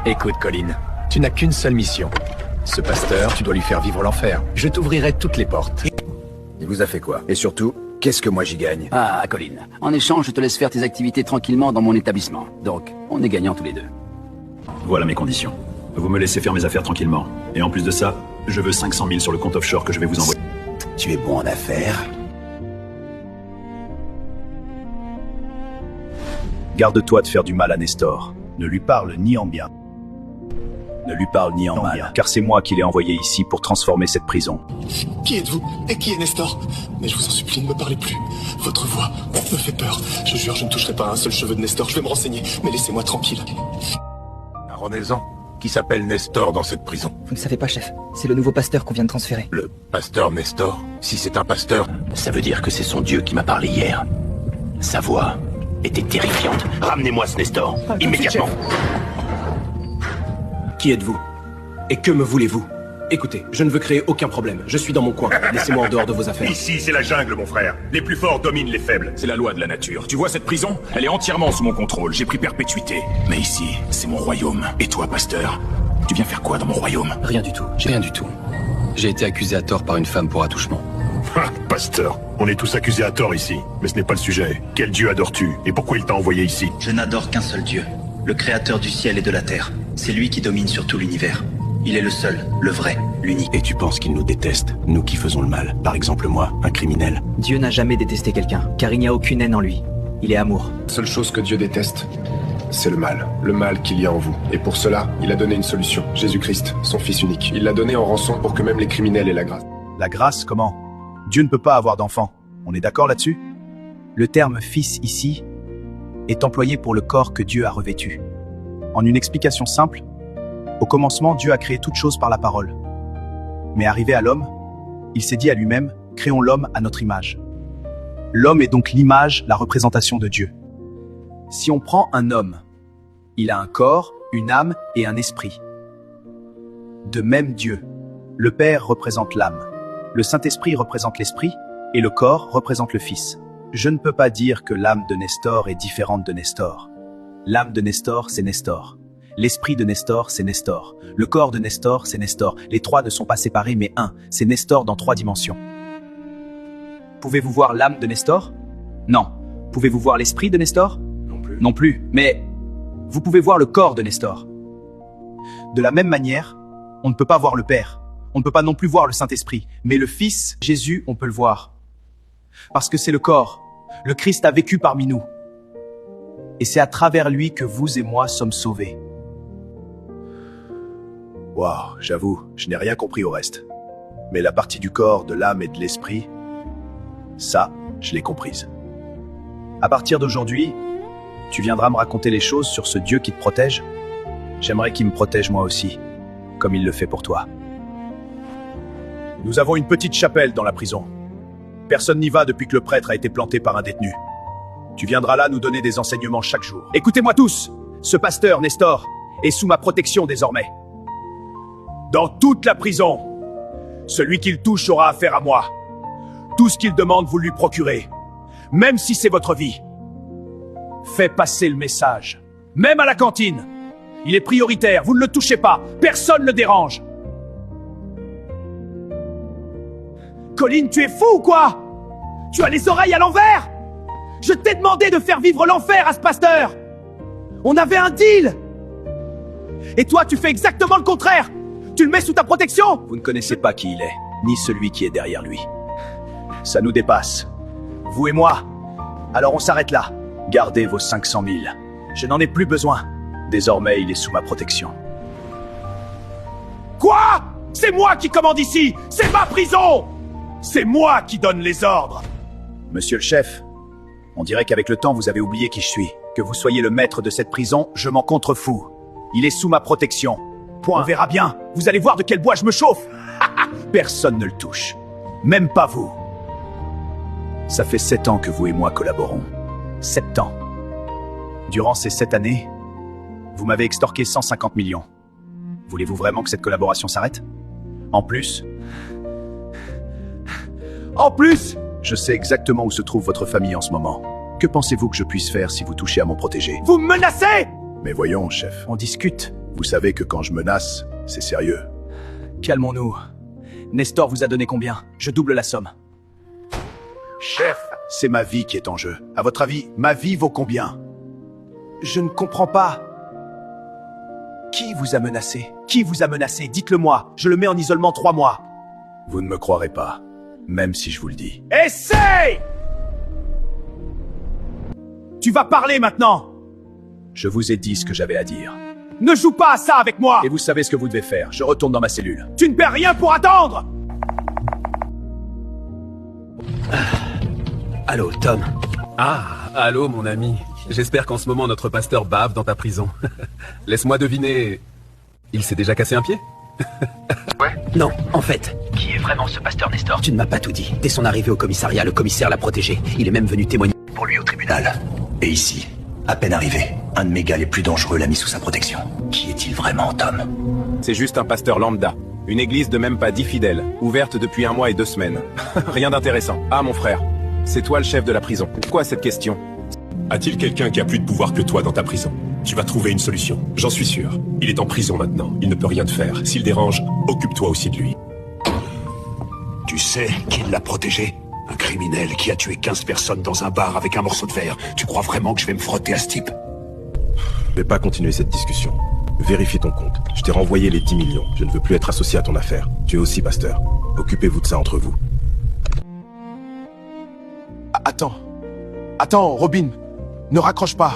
Écoute, Colin, tu n'as qu'une seule mission. Ce pasteur, tu dois lui faire vivre l'enfer. Je t'ouvrirai toutes les portes. Il vous a fait quoi? Et surtout, qu'est-ce que moi j'y gagne? Ah, Colin. En échange, je te laisse faire tes activités tranquillement dans mon établissement. Donc, on est gagnants tous les deux. Voilà mes conditions. Vous me laissez faire mes affaires tranquillement. Et en plus de ça, je veux 500 000 sur le compte offshore que je vais vous envoyer. Tu es bon en affaires? Garde-toi de faire du mal à Nestor. Ne lui parle ni en bien. Ne lui parle ni en mal, car c'est moi qui l'ai envoyé ici pour transformer cette prison. Qui êtes-vous? Et qui est Nestor? Mais je vous en supplie, ne me parlez plus. Votre voix me fait peur. Je jure, je ne toucherai pas un seul cheveu de Nestor. Je vais me renseigner, mais laissez-moi tranquille. Un renaissant qui s'appelle Nestor dans cette prison. Vous ne savez pas, chef. C'est le nouveau pasteur qu'on vient de transférer. Le pasteur Nestor? Si c'est un pasteur... Ça veut dire que c'est son dieu qui m'a parlé hier. Sa voix était terrifiante. Ramenez-moi ce Nestor, immédiatement. Qui êtes-vous? Et que me voulez-vous? Écoutez, je ne veux créer aucun problème. Je suis dans mon coin. Laissez-moi en dehors de vos affaires. Ici, c'est la jungle, mon frère. Les plus forts dominent les faibles. C'est la loi de la nature. Tu vois cette prison? Elle est entièrement sous mon contrôle. J'ai pris perpétuité. Mais ici, c'est mon royaume. Et toi, pasteur, tu viens faire quoi dans mon royaume? Rien du tout. Rien du tout. J'ai été accusé à tort par une femme pour attouchement. Ah, pasteur, on est tous accusés à tort ici. Mais ce n'est pas le sujet. Quel dieu adores-tu? Et pourquoi il t'a envoyé ici? Je n'adore qu'un seul dieu. Le créateur du ciel et de la terre. C'est lui qui domine sur tout l'univers. Il est le seul, le vrai, l'unique. Et tu penses qu'il nous déteste, nous qui faisons le mal? Par exemple moi, un criminel. Dieu n'a jamais détesté quelqu'un, car il n'y a aucune haine en lui. Il est amour. La seule chose que Dieu déteste, c'est le mal qu'il y a en vous. Et pour cela, il a donné une solution. Jésus-Christ, son Fils unique. Il l'a donné en rançon pour que même les criminels aient la grâce. La grâce, comment? Dieu ne peut pas avoir d'enfant. On est d'accord là-dessus? Le terme « fils » ici est employé pour le corps que Dieu a revêtu. En une explication simple, au commencement, Dieu a créé toutes choses par la parole. Mais arrivé à l'homme, il s'est dit à lui-même, créons l'homme à notre image. L'homme est donc l'image, la représentation de Dieu. Si on prend un homme, il a un corps, une âme et un esprit. De même Dieu, le Père représente l'âme, le Saint-Esprit représente l'esprit et le corps représente le Fils. Je ne peux pas dire que l'âme de Nestor est différente de Nestor. L'âme de Nestor, c'est Nestor. L'esprit de Nestor, c'est Nestor. Le corps de Nestor, c'est Nestor. Les trois ne sont pas séparés, mais un. C'est Nestor dans 3 dimensions. Pouvez-vous voir l'âme de Nestor? Non. Pouvez-vous voir l'esprit de Nestor? Non plus. Non plus. Mais vous pouvez voir le corps de Nestor. De la même manière, on ne peut pas voir le Père. On ne peut pas non plus voir le Saint-Esprit. Mais le Fils, Jésus, on peut le voir. Parce que c'est le corps. Le Christ a vécu parmi nous. Et c'est à travers lui que vous et moi sommes sauvés. Waouh, j'avoue, je n'ai rien compris au reste. Mais la partie du corps, de l'âme et de l'esprit, ça, je l'ai comprise. À partir d'aujourd'hui, tu viendras me raconter les choses sur ce Dieu qui te protège. J'aimerais qu'il me protège moi aussi, comme il le fait pour toi. Nous avons une petite chapelle dans la prison. Personne n'y va depuis que le prêtre a été planté par un détenu. Tu viendras là nous donner des enseignements chaque jour. Écoutez-moi tous, ce pasteur, Nestor, est sous ma protection désormais. Dans toute la prison, celui qu'il touche aura affaire à moi. Tout ce qu'il demande, vous lui procurez. Même si c'est votre vie. Fais passer le message. Même à la cantine. Il est prioritaire, vous ne le touchez pas. Personne ne le dérange. Colin, tu es fou ou quoi? Tu as les oreilles à l'envers? Je t'ai demandé de faire vivre l'enfer à ce pasteur. On avait un deal. Et toi, tu fais exactement le contraire. Tu le mets sous ta protection. Vous ne connaissez pas qui il est, ni celui qui est derrière lui. Ça nous dépasse. Vous et moi. Alors on s'arrête là. Gardez vos 500 000. Je n'en ai plus besoin. Désormais, il est sous ma protection. Quoi? C'est moi qui commande ici. C'est ma prison. C'est moi qui donne les ordres. Monsieur le chef, on dirait qu'avec le temps, vous avez oublié qui je suis. Que vous soyez le maître de cette prison, je m'en contrefous. Il est sous ma protection. Point. On verra bien. Vous allez voir de quel bois je me chauffe. Personne ne le touche. Même pas vous. Ça fait 7 ans que vous et moi collaborons. 7 ans. Durant ces 7 années, vous m'avez extorqué 150 millions. Voulez-vous vraiment que cette collaboration s'arrête? En plus, Je sais exactement où se trouve votre famille en ce moment. Que pensez-vous que je puisse faire si vous touchez à mon protégé? Vous me menacez! Mais voyons, chef. On discute. Vous savez que quand je menace, c'est sérieux. Calmons-nous. Nestor vous a donné combien? Je double la somme. Chef, c'est ma vie qui est en jeu. À votre avis, ma vie vaut combien? Je ne comprends pas. Qui vous a menacé? Qui vous a menacé? Dites-le-moi. Je le mets en isolement 3 mois. Vous ne me croirez pas, même si je vous le dis. Essaye! Tu vas parler maintenant! Je vous ai dit ce que j'avais à dire. Ne joue pas à ça avec moi! Et vous savez ce que vous devez faire. Je retourne dans ma cellule. Tu ne perds rien pour attendre! Allô, Tom. Ah, allô, mon ami. J'espère qu'en ce moment, notre pasteur bave dans ta prison. Laisse-moi deviner... Il s'est déjà cassé un pied? Ouais. Non, en fait. Qui est vraiment ce pasteur Nestor? Tu ne m'as pas tout dit. Dès son arrivée au commissariat, le commissaire l'a protégé. Il est même venu témoigner pour lui au tribunal. Et ici, à peine arrivé, un de mes gars les plus dangereux l'a mis sous sa protection. Qui est-il vraiment, Tom? C'est juste un pasteur lambda. Une église de même pas 10 fidèles, ouverte depuis 1 mois et 2 semaines. Rien d'intéressant. Ah, mon frère, c'est toi le chef de la prison. Pourquoi cette question? A-t-il quelqu'un qui a plus de pouvoir que toi dans ta prison? Tu vas trouver une solution, j'en suis sûr. Il est en prison maintenant, il ne peut rien te faire. S'il dérange, occupe-toi aussi de lui. Tu sais qui l'a protégé? Un criminel qui a tué 15 personnes dans un bar avec un morceau de verre. Tu crois vraiment que je vais me frotter à ce type? Je vais pas continuer cette discussion. Vérifie ton compte. Je t'ai renvoyé les 10 millions. Je ne veux plus être associé à ton affaire. Tu es aussi pasteur. Occupez-vous de ça entre vous. Attends, Robin. Ne raccroche pas.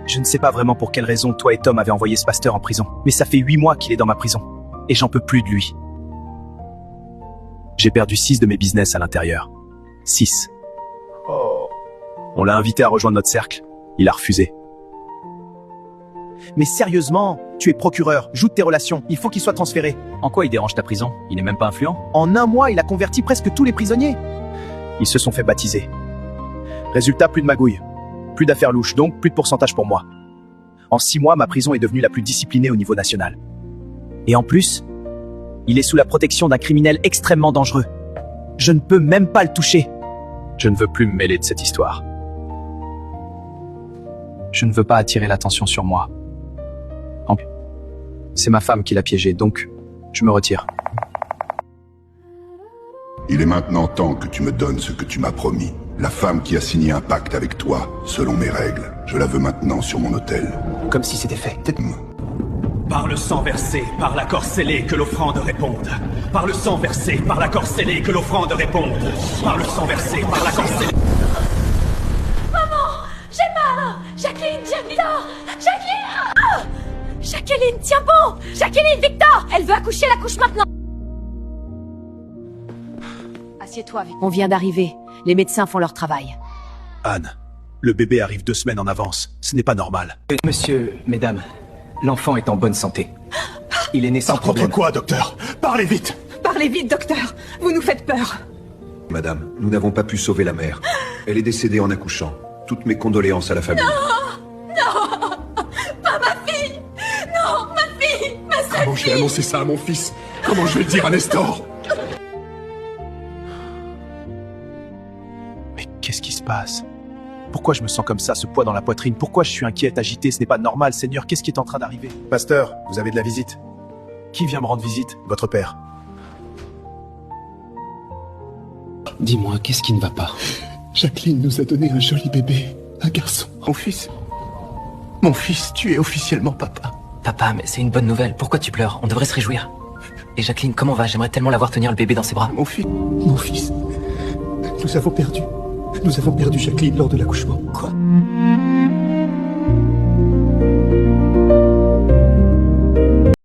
Je ne sais pas vraiment pour quelle raison toi et Tom avez envoyé ce pasteur en prison, mais ça fait 8 mois qu'il est dans ma prison. Et j'en peux plus de lui. J'ai perdu 6 de mes business à l'intérieur. 6. On l'a invité à rejoindre notre cercle. Il a refusé. Mais sérieusement, tu es procureur, joue de tes relations, il faut qu'il soit transféré. En quoi il dérange ta prison? Il n'est même pas influent? En 1 mois, il a converti presque tous les prisonniers. Ils se sont fait baptiser. Résultat, plus de magouilles. Plus d'affaires louches, donc plus de pourcentage pour moi. En 6 mois, ma prison est devenue la plus disciplinée au niveau national. Et en plus, il est sous la protection d'un criminel extrêmement dangereux. Je ne peux même pas le toucher. Je ne veux plus me mêler de cette histoire. Je ne veux pas attirer l'attention sur moi. C'est ma femme qui l'a piégé, donc je me retire. Il est maintenant temps que tu me donnes ce que tu m'as promis. La femme qui a signé un pacte avec toi, selon mes règles. Je la veux maintenant sur mon autel. Comme si c'était fait. Par le sang versé, par l'accord scellé, que l'offrande réponde. Par le sang versé, par l'accord scellé, que l'offrande réponde. Par le sang versé, par l'accord scellé. Maman, j'ai mal. Jacqueline, Victor. Jacqueline. Ah, Jacqueline, tiens bon. Jacqueline, Victor. Elle veut accoucher, elle accouche maintenant. Assieds-toi, Victor. On vient d'arriver. Les médecins font leur travail. Anne, le bébé arrive 2 semaines en avance. Ce n'est pas normal. Monsieur, mesdames, l'enfant est en bonne santé. Il est né sans problème. N'importe quoi, docteur. Parlez vite. Parlez vite, docteur. Vous nous faites peur. Madame, nous n'avons pas pu sauver la mère. Elle est décédée en accouchant. Toutes mes condoléances à la famille. Non, pas ma fille. Non, ma fille, ma seule Comment je vais annoncer ça à mon fils? Comment je vais le dire à Nestor? Qu'est-ce qui se passe? Pourquoi je me sens comme ça, ce poids dans la poitrine? Pourquoi je suis inquiète, agité? Ce n'est pas normal, Seigneur. Qu'est-ce qui est en train d'arriver? Pasteur, vous avez de la visite. Qui vient me rendre visite? Votre père. Dis-moi, qu'est-ce qui ne va pas? Jacqueline nous a donné un joli bébé, un garçon. Mon fils, tu es officiellement papa. Papa, mais c'est une bonne nouvelle. Pourquoi tu pleures? On devrait se réjouir. Et Jacqueline, comment va? J'aimerais tellement la voir tenir le bébé dans ses bras. Mon fils. Nous avons perdu Jacqueline lors de l'accouchement. Quoi?